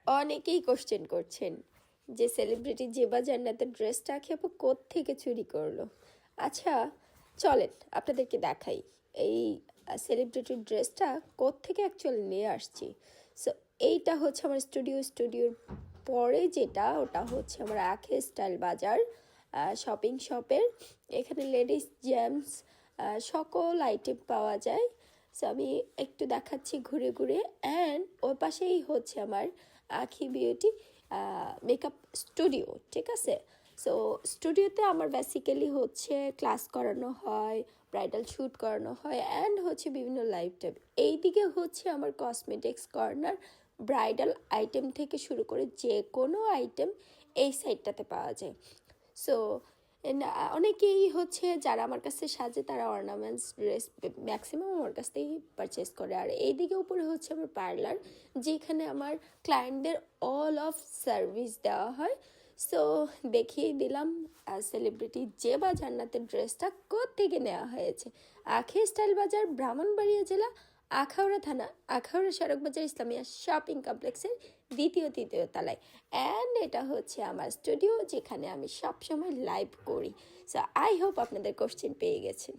অনেকেই কোশ্চেন করছেন যে সেলিব্রিটি জেবা জান্নাতের ড্রেসটা আপু কোত্থেকে চুরি করলো। আচ্ছা চলেন আপনাদেরকে দেখাই এই সেলিব্রিটির ড্রেসটা কোত্থেকে অ্যাকচুয়ালি নিয়ে আসছি। সো এইটা হচ্ছে আমার স্টুডিওর পরে যেটা, ওটা হচ্ছে আমার আখে স্টাইল বাজার শপিং শপের। এখানে লেডিস জেমস সকল আইটেম পাওয়া যায়। সো আমি একটু দেখাচ্ছি ঘুরে ঘুরে। অ্যান্ড ওর পাশেই হচ্ছে আমার আখি বিউটি মেকআপ স্টুডিও, ঠিক আছে। সো স্টুডিওতে আমার বেসিক্যালি হচ্ছে ক্লাস করানো হয়, ব্রাইডাল শ্যুট করানো হয়, অ্যান্ড হচ্ছে বিভিন্ন লাইভ টাইপ। এইদিকে হচ্ছে আমার কসমেটিক্স কর্নার, ব্রাইডাল আইটেম থেকে শুরু করে যে কোনো আইটেম এই সাইডটাতে পাওয়া যায়। সো অনেকেই হচ্ছে যারা আমার কাছে সাজে তারা অর্নামেন্টস ড্রেস ম্যাক্সিমাম আমার কাছ থেকেই পারচেস করে। আর এইদিকে উপরে হচ্ছে আমার পার্লার, যেখানে আমার ক্লায়েন্টদের অল অফ সার্ভিস দেওয়া হয়। সো দেখিয়ে দিলাম সেলিব্রিটি জেবা জান্নাতের ড্রেসটা কোত্থেকে নেওয়া হয়েছে। আখি স্টাইল বাজার, ব্রাহ্মণবাড়িয়া জেলা, আখাউড়া থানা, আখাউড়া সড়ক বাজার, ইসলামিয়া শপিং কমপ্লেক্সের তৃতীয় তলায়। অ্যান্ড এটা হচ্ছে আমার স্টুডিও, যেখানে আমি সবসময় লাইভ করি। সো আই হোপ আপনাদের কোশ্চেন পেয়ে গেছেন।